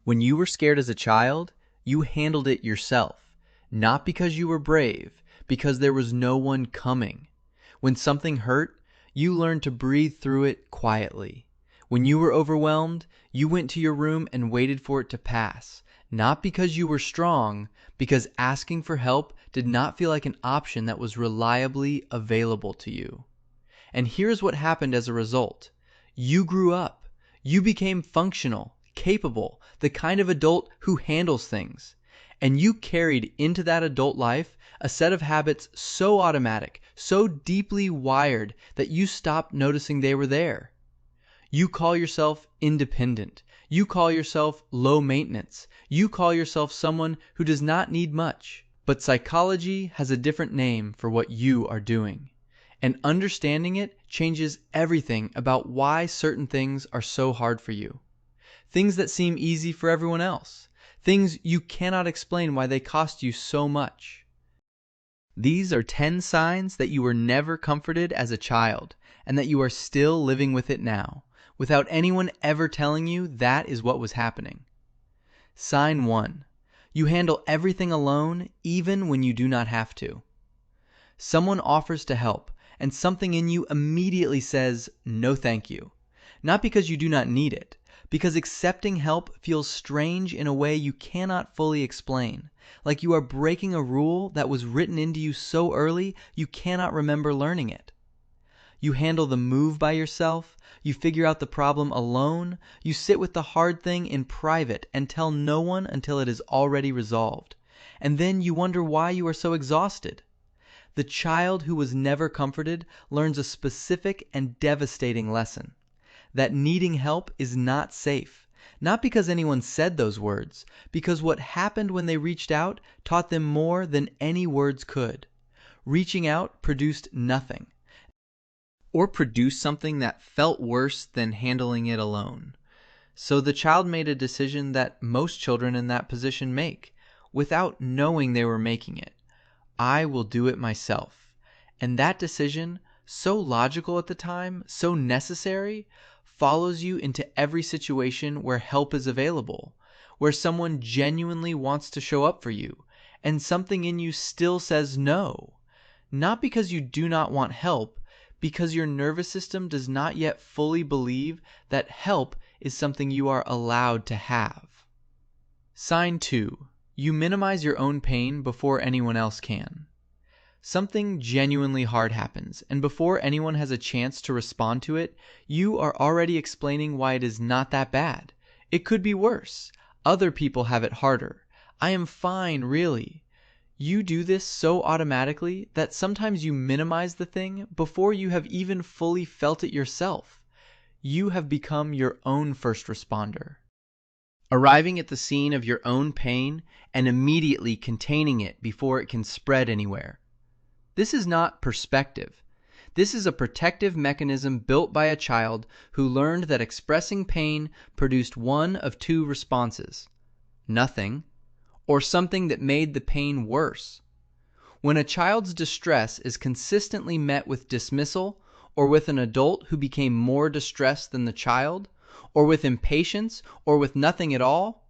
When you were scared as a child, you handled it yourself, not because you were brave, because there was no one coming. When something hurt, you learned to breathe through it quietly. When you were overwhelmed, you went to your room and waited for it to pass, not because you were strong, because asking for help did not feel like an option that was reliably available to you. And here's what happened as a result. You grew up. You became functional, capable, the kind of adult who handles things. And you carried into that adult life a set of habits so automatic, so deeply wired that you stopped noticing they were there. You call yourself independent. You call yourself low maintenance. You call yourself someone who does not need much. But psychology has a different name for what you are doing. And understanding it changes everything about why certain things are so hard for you. Things that seem easy for everyone else. Things you cannot explain why they cost you so much. These are 10 signs that you were never comforted as a child, and that you are still living with it now, without anyone ever telling you that is what was happening. Sign 1. You handle everything alone, even when you do not have to. Someone offers to help, and something in you immediately says, no thank you. Not because you do not need it, because accepting help feels strange in a way you cannot fully explain, like you are breaking a rule that was written into you so early you cannot remember learning it. You handle the move by yourself, you figure out the problem alone, you sit with the hard thing in private and tell no one until it is already resolved. And then you wonder why you are so exhausted. The child who was never comforted learns a specific and devastating lesson. That needing help is not safe. Not because anyone said those words, because what happened when they reached out taught them more than any words could. Reaching out produced nothing. Or produced something that felt worse than handling it alone. So the child made a decision that most children in that position make, without knowing they were making it. I will do it myself. And that decision, so logical at the time, so necessary, follows you into every situation where help is available, where someone genuinely wants to show up for you, and something in you still says no. Not because you do not want help, because your nervous system does not yet fully believe that help is something you are allowed to have. Sign 2. You minimize your own pain before anyone else can. Something genuinely hard happens, and before anyone has a chance to respond to it, you are already explaining why it is not that bad. It could be worse. Other people have it harder. I am fine, really. You do this so automatically that sometimes you minimize the thing before you have even fully felt it yourself. You have become your own first responder. Arriving at the scene of your own pain and immediately containing it before it can spread anywhere. This is not perspective. This is a protective mechanism built by a child who learned that expressing pain produced one of 2 responses: nothing, or something that made the pain worse. When a child's distress is consistently met with dismissal, or with an adult who became more distressed than the child, or with impatience, or with nothing at all,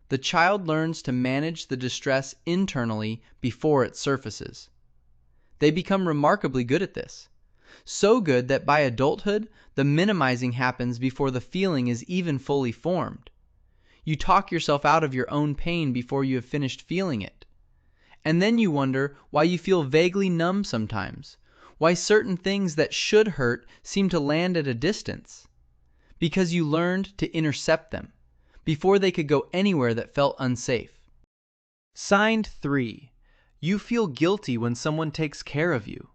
the child learns to manage the distress internally before it surfaces. They become remarkably good at this. So good that by adulthood, the minimizing happens before the feeling is even fully formed. You talk yourself out of your own pain before you have finished feeling it. And then you wonder why you feel vaguely numb sometimes, why certain things that should hurt seem to land at a distance. Because you learned to intercept them, before they could go anywhere that felt unsafe. Sign 3. You feel guilty when someone takes care of you.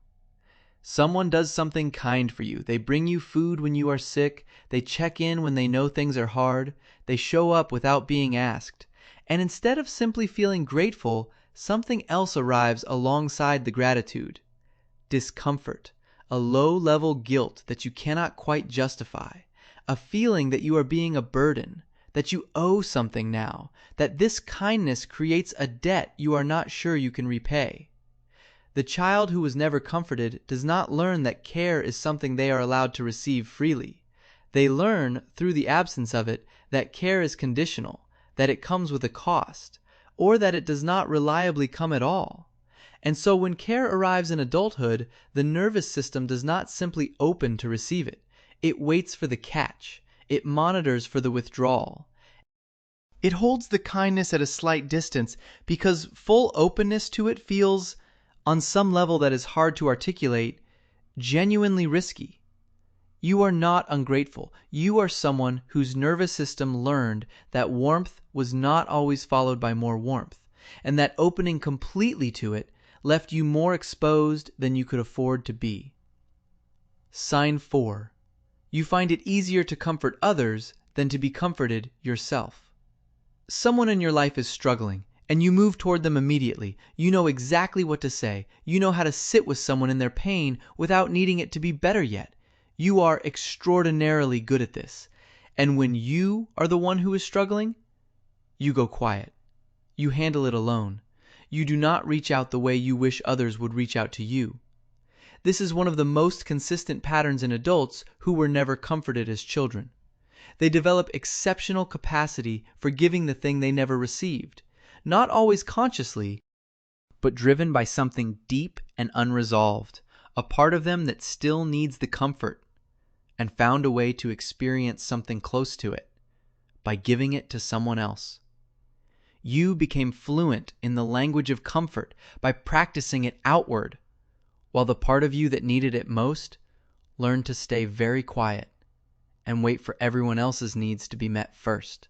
Someone does something kind for you. They bring you food when you are sick. They check in when they know things are hard. They show up without being asked. And instead of simply feeling grateful, something else arrives alongside the gratitude. Discomfort. A low-level guilt that you cannot quite justify. A feeling that you are being a burden. That you owe something now. That this kindness creates a debt you are not sure you can repay. The child who was never comforted does not learn that care is something they are allowed to receive freely. They learn, through the absence of it, that care is conditional, that it comes with a cost, or that it does not reliably come at all. And so when care arrives in adulthood, the nervous system does not simply open to receive it. It waits for the catch. It monitors for the withdrawal. It holds the kindness at a slight distance because full openness to it feels, on some level that is hard to articulate, genuinely risky. You are not ungrateful. You are someone whose nervous system learned that warmth was not always followed by more warmth, and that opening completely to it left you more exposed than you could afford to be. Sign 4. You find it easier to comfort others than to be comforted yourself. Someone in your life is struggling, and you move toward them immediately. You know exactly what to say. You know how to sit with someone in their pain without needing it to be better yet. You are extraordinarily good at this. And when you are the one who is struggling, you go quiet. You handle it alone. You do not reach out the way you wish others would reach out to you. This is one of the most consistent patterns in adults who were never comforted as children. They develop exceptional capacity for giving the thing they never received, not always consciously, but driven by something deep and unresolved, a part of them that still needs the comfort, and found a way to experience something close to it by giving it to someone else. You became fluent in the language of comfort by practicing it outward, while the part of you that needed it most learned to stay very quiet and wait for everyone else's needs to be met first.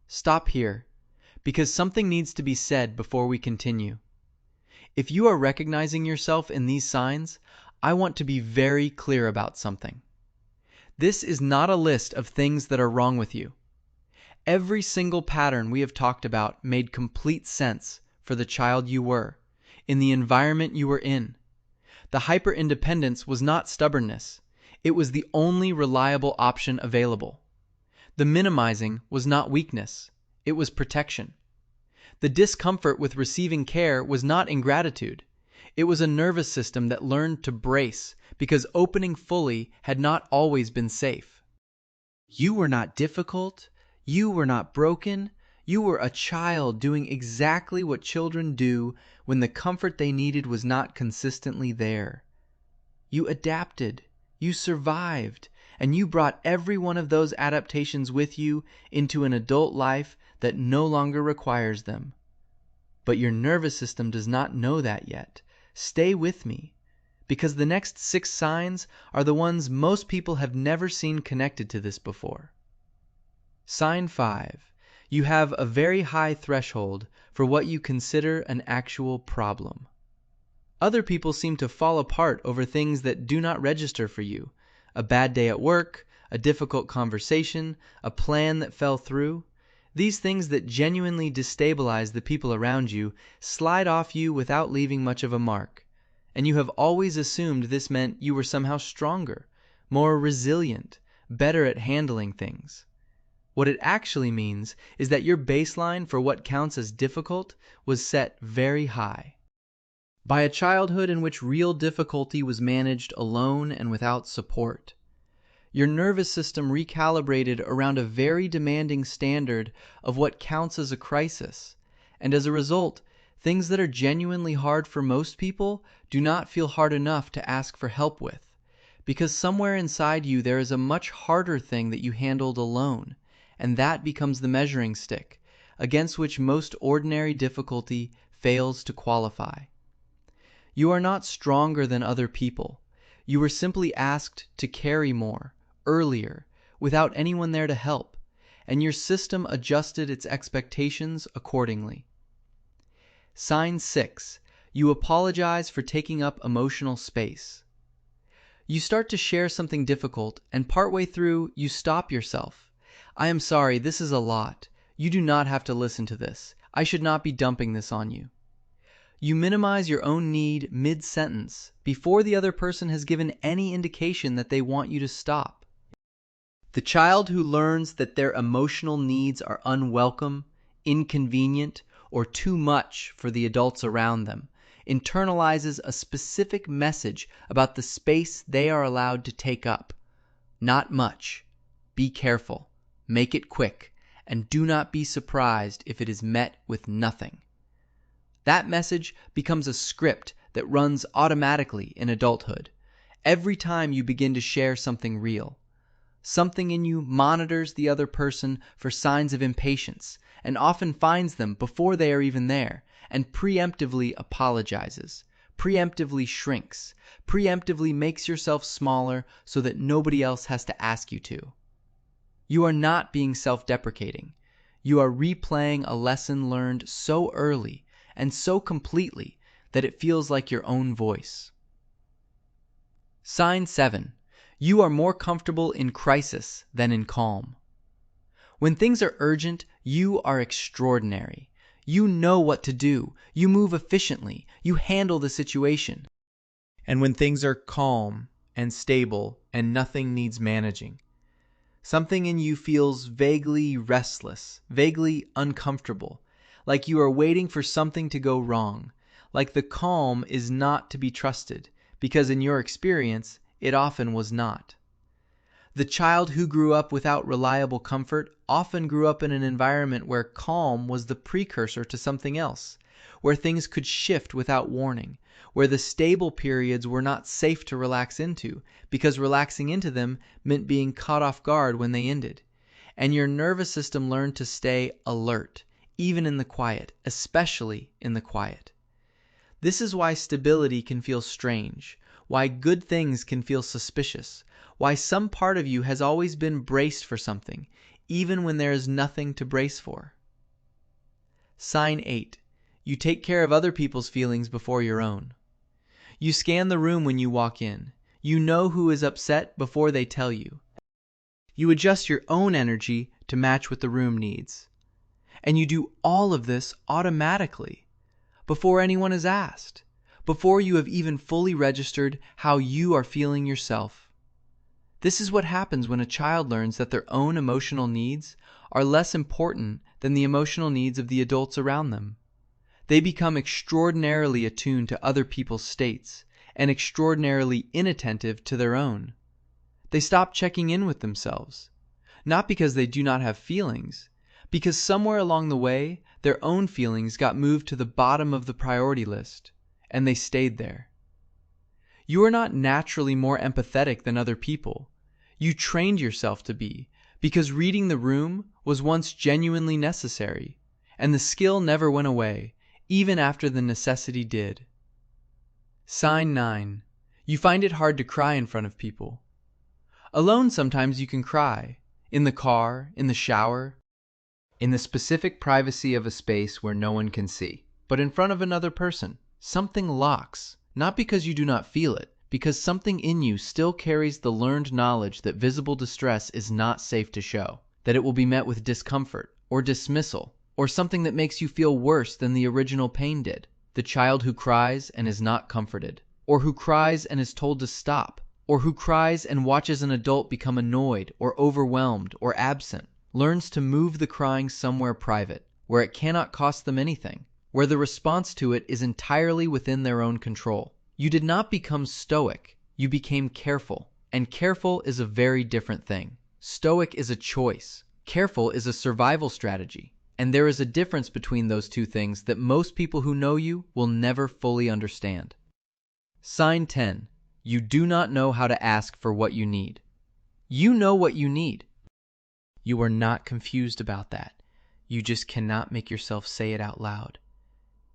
Stop here, because something needs to be said before we continue. If you are recognizing yourself in these signs, I want to be very clear about something. This is not a list of things that are wrong with you. Every single pattern we have talked about made complete sense for the child you were, in the environment you were in. The hyper-independence was not stubbornness. It was the only reliable option available. The minimizing was not weakness. It was protection. The discomfort with receiving care was not ingratitude. It was a nervous system that learned to brace because opening fully had not always been safe. You were not difficult. You were not broken. You were a child doing exactly what children do when the comfort they needed was not consistently there. You adapted. You survived. And you brought every one of those adaptations with you into an adult life that no longer requires them. But your nervous system does not know that yet. Stay with me, because the next 6 signs are the ones most people have never seen connected to this before. Sign 5. You have a very high threshold for what you consider an actual problem. Other people seem to fall apart over things that do not register for you. A bad day at work, a difficult conversation, a plan that fell through. These things that genuinely destabilize the people around you slide off you without leaving much of a mark. And you have always assumed this meant you were somehow stronger, more resilient, better at handling things. What it actually means is that your baseline for what counts as difficult was set very high. By a childhood in which real difficulty was managed alone and without support. Your nervous system recalibrated around a very demanding standard of what counts as a crisis, and as a result, things that are genuinely hard for most people do not feel hard enough to ask for help with, because somewhere inside you there is a much harder thing that you handled alone, and that becomes the measuring stick, against which most ordinary difficulty fails to qualify. You are not stronger than other people. You were simply asked to carry more, earlier, without anyone there to help, and your system adjusted its expectations accordingly. Sign 6. You apologize for taking up emotional space. You start to share something difficult, and partway through, you stop yourself. I am sorry, this is a lot. You do not have to listen to this. I should not be dumping this on you. You minimize your own need mid-sentence, before the other person has given any indication that they want you to stop. The child who learns that their emotional needs are unwelcome, inconvenient, or too much for the adults around them internalizes a specific message about the space they are allowed to take up. Not much. Be careful. Make it quick. and do not be surprised if it is met with nothing. That message becomes a script that runs automatically in adulthood. Every time you begin to share something real, something in you monitors the other person for signs of impatience and often finds them before they are even there, and preemptively apologizes, preemptively shrinks, preemptively makes yourself smaller so that nobody else has to ask you to. You are not being self-deprecating. You are replaying a lesson learned so early and so completely that it feels like your own voice. Sign 7. You are more comfortable in crisis than in calm. When things are urgent, you are extraordinary. You know what to do. You move efficiently. You handle the situation. And when things are calm and stable and nothing needs managing, something in you feels vaguely restless, vaguely uncomfortable, like you are waiting for something to go wrong, like the calm is not to be trusted, because in your experience, it often was not. The child who grew up without reliable comfort often grew up in an environment where calm was the precursor to something else, where things could shift without warning, where the stable periods were not safe to relax into, because relaxing into them meant being caught off guard when they ended. And your nervous system learned to stay alert, even in the quiet, especially in the quiet. This is why stability can feel strange, why good things can feel suspicious, why some part of you has always been braced for something, even when there is nothing to brace for. Sign 8. You take care of other people's feelings before your own. You scan the room when you walk in. You know who is upset before they tell you. You adjust your own energy to match what the room needs. And you do all of this automatically, before anyone is asked, before you have even fully registered how you are feeling yourself. This is what happens when a child learns that their own emotional needs are less important than the emotional needs of the adults around them. They become extraordinarily attuned to other people's states and extraordinarily inattentive to their own. They stop checking in with themselves, not because they do not have feelings, because somewhere along the way their own feelings got moved to the bottom of the priority list, and they stayed there. You are not naturally more empathetic than other people. You trained yourself to be, because reading the room was once genuinely necessary, and the skill never went away, even after the necessity did. Sign 9. You find it hard to cry in front of people. Alone sometimes you can cry, in the car, in the shower, in the specific privacy of a space where no one can see. But in front of another person, something locks, not because you do not feel it, because something in you still carries the learned knowledge that visible distress is not safe to show, that it will be met with discomfort, or dismissal, or something that makes you feel worse than the original pain did. The child who cries and is not comforted, or who cries and is told to stop, or who cries and watches an adult become annoyed or overwhelmed or absent, learns to move the crying somewhere private, where it cannot cost them anything, where the response to it is entirely within their own control. You did not become stoic, you became careful, and careful is a very different thing. Stoic is a choice, careful is a survival strategy, and there is a difference between those two things that most people who know you will never fully understand. Sign 10. You do not know how to ask for what you need. You know what you need. You are not confused about that. You just cannot make yourself say it out loud.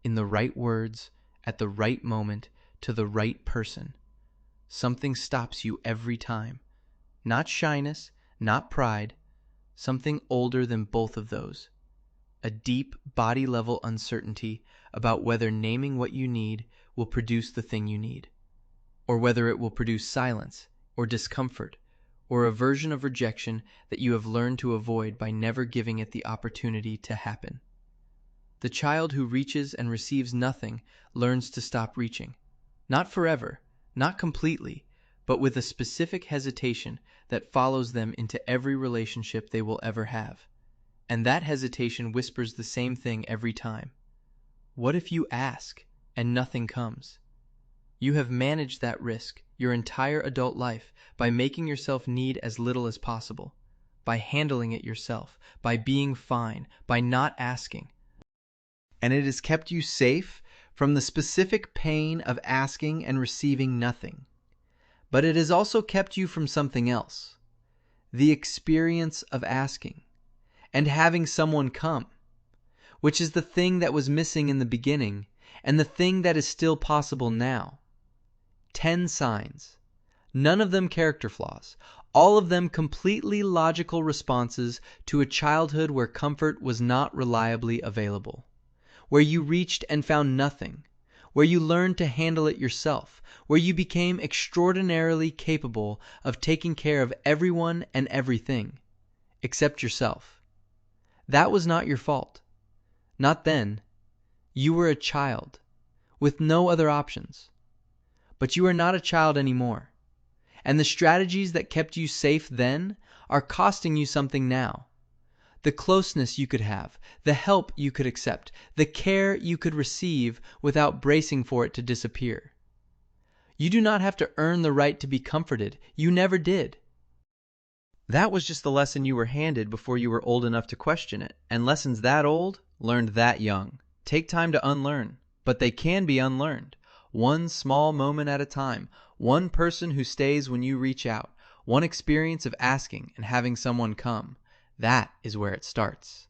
In the right words, at the right moment, to the right person. Something stops you every time. Not shyness, not pride. Something older than both of those. A deep body-level uncertainty about whether naming what you need will produce the thing you need, or whether it will produce silence, or discomfort, or a version of rejection that you have learned to avoid by never giving it the opportunity to happen. The child who reaches and receives nothing learns to stop reaching. Not forever, not completely, but with a specific hesitation that follows them into every relationship they will ever have. And that hesitation whispers the same thing every time. What if you ask and nothing comes? You have managed that risk your entire adult life by making yourself need as little as possible. by handling it yourself, by being fine, by not asking. And it has kept you safe from the specific pain of asking and receiving nothing. But it has also kept you from something else, the experience of asking and having someone come, which is the thing that was missing in the beginning and the thing that is still possible now. 10 signs, none of them character flaws, all of them completely logical responses to a childhood where comfort was not reliably available, where you reached and found nothing, where you learned to handle it yourself, where you became extraordinarily capable of taking care of everyone and everything, except yourself. That was not your fault. Not then. You were a child, with no other options. But you are not a child anymore. And the strategies that kept you safe then are costing you something now. The closeness you could have, the help you could accept, the care you could receive without bracing for it to disappear. You do not have to earn the right to be comforted. You never did. That was just the lesson you were handed before you were old enough to question it. And lessons that old, learned that young, take time to unlearn. But they can be unlearned. One small moment at a time. One person who stays when you reach out. One experience of asking and having someone come. That is where it starts.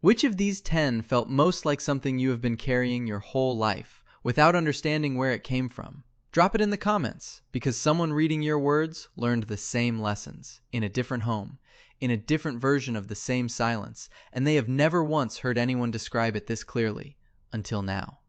Which of these 10 felt most like something you have been carrying your whole life, without understanding where it came from? Drop it in the comments, because someone reading your words learned the same lessons, in a different home, in a different version of the same silence, and they have never once heard anyone describe it this clearly, until now.